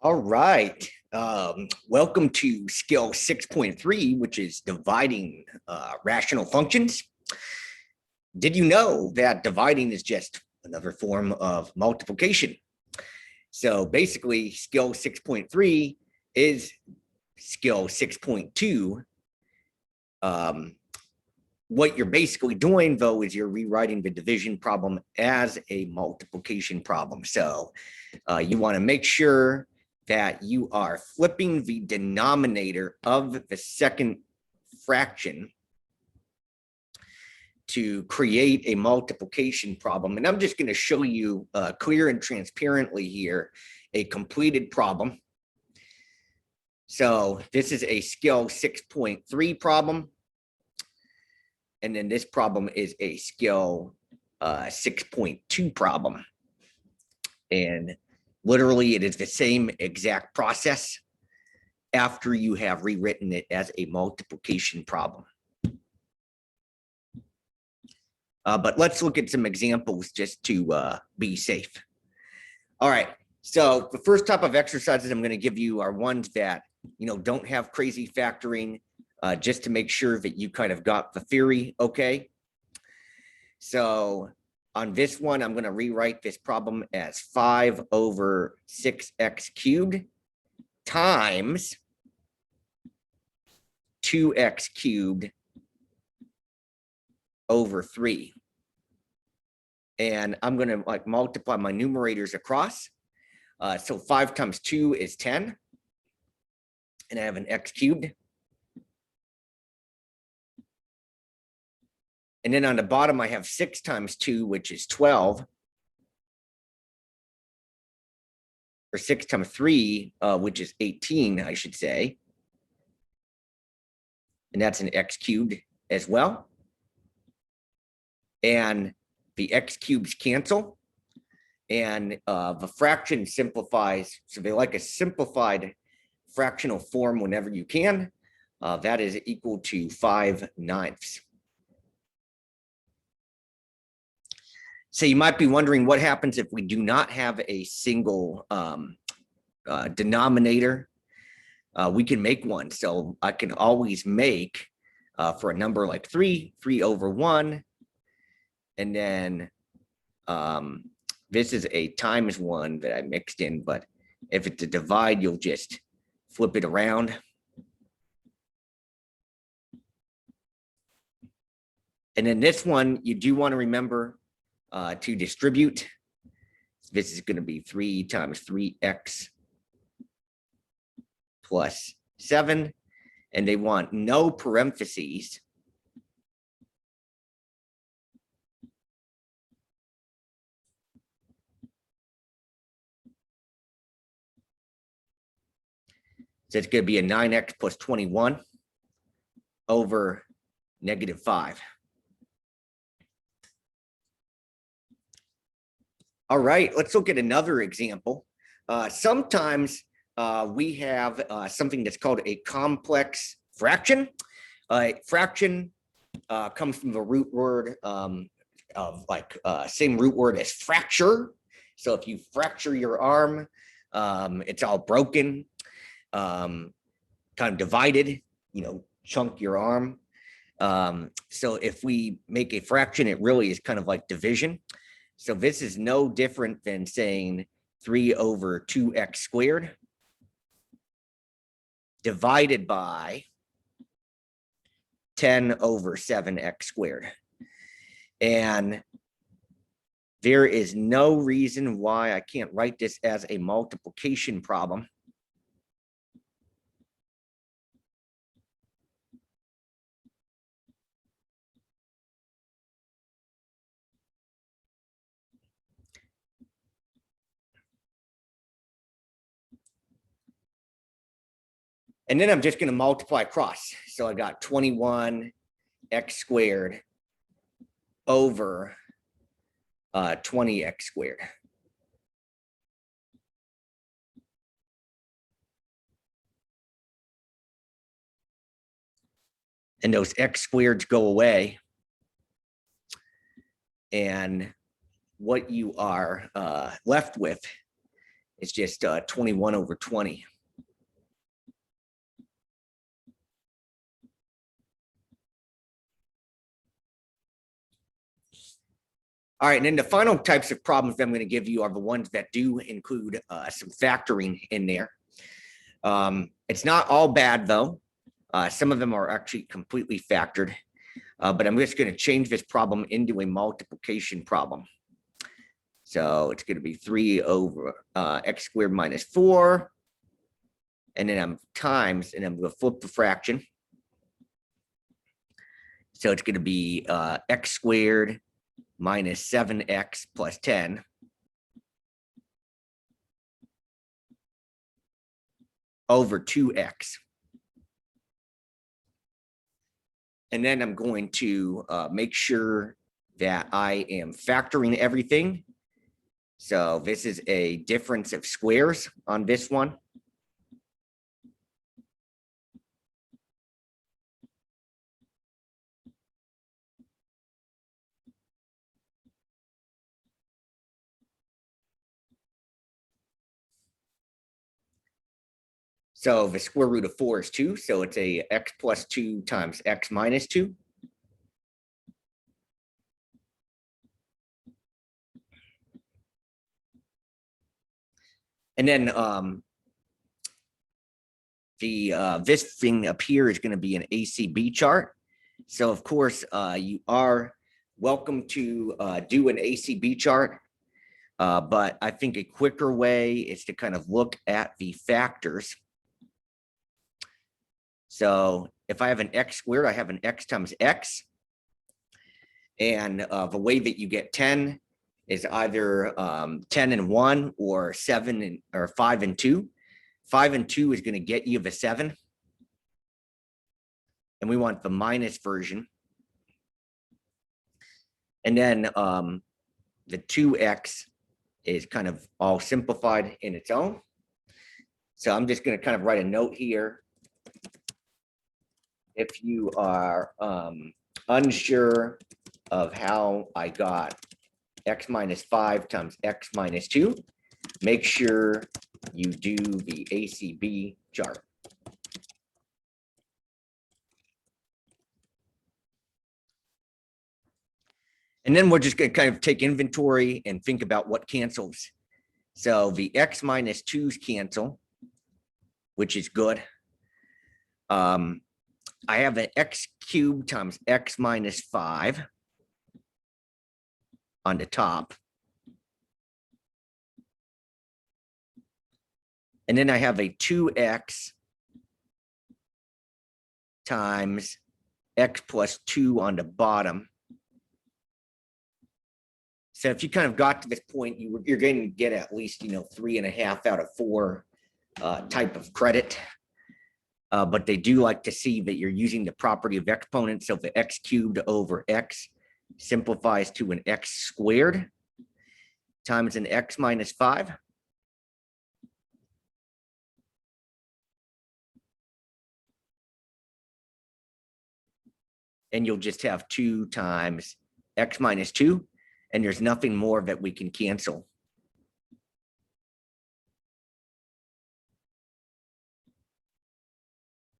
All right. Welcome to skill 6.3, which is dividing rational functions. Did you know that dividing is just another form of multiplication? So basically, skill 6.3 is skill 6.2. What you're basically doing, though, is you're rewriting the division problem as a multiplication problem. So you want to make sure that you are flipping the denominator of the second fraction to create a multiplication problem. And I'm just going to show you clear and transparently here a completed problem. So this is a skill 6.3 problem. And then this problem is a skill 6.2 problem. And literally, it is the same exact process after you have rewritten it as a multiplication problem. But let's look at some examples just to be safe. All right, so the first type of exercises I'm going to give you are ones that don't have crazy factoring, just to make sure that you kind of got the theory okay. So on this one, I'm going to rewrite this problem as 5 over 6x cubed times 2x cubed over 3. And I'm going to multiply my numerators across. So 5 times 2 is 10. And I have an x cubed. And then on the bottom, I have 6 times 2, which is 12. Or 6 times 3, which is 18, I should say. And that's an x cubed as well. And the x cubes cancel. And the fraction simplifies. So they like a simplified fractional form whenever you can. That is equal to 5/9. So you might be wondering what happens if we do not have a single denominator. We can make one. So I can always make, for a number like 3 over 1. And then this is a times 1 that I mixed in. But if it's a divide, you'll just flip it around. And then this one, you do want to remember to distribute. This is going to be 3 times 3x plus 7. And they want no parentheses. So it's going to be a 9x plus 21 over -5. All right, let's look at another example. Sometimes we have something that's called a complex fraction. Fraction comes from the root word of same root word as fracture. So if you fracture your arm, it's all broken, kind of divided, chunk your arm. So if we make a fraction, it really is kind of like division. So this is no different than saying 3 over 2x squared divided by 10 over 7x squared. And there is no reason why I can't write this as a multiplication problem. And then I'm just going to multiply across. So I got 21x squared over 20x squared. And those x squareds go away. And what you are left with is just 21 over 20. All right, and then the final types of problems that I'm going to give you are the ones that do include some factoring in there. It's not all bad, though. Some of them are actually completely factored, but I'm just going to change this problem into a multiplication problem. So it's going to be 3 over x squared minus 4. And then I'm times, and I'm going to flip the fraction. So it's going to be x squared minus 7x plus 10 over 2x. And then I'm going to make sure that I am factoring everything. So this is a difference of squares on this one. So the square root of 4 is 2. So it's a x plus 2 times x minus 2. And then this thing up here is going to be an ACB chart. So of course, you are welcome to do an ACB chart. But I think a quicker way is to kind of look at the factors. So if I have an x squared, I have an x times x. And the way that you get 10 is either 10 and 1 or 7 or 5 and 2. 5 and 2 is going to get you the 7. And we want the minus version. And then the 2x is kind of all simplified in its own. So I'm just going to kind of write a note here. If you are unsure of how I got x minus 5 times x minus 2, make sure you do the ACB chart. And then we're just going to kind of take inventory and think about what cancels. So the x minus 2's cancel, which is good. I have an x cubed times x minus 5 on the top. And then I have a 2x times x plus 2 on the bottom. So if you kind of got to this point, you're going to get at least 3.5 out of 4 type of credit. But they do like to see that you're using the property of exponents. So the x cubed over x simplifies to an x squared times an x minus 5. And you'll just have 2 times x minus 2. And there's nothing more that we can cancel.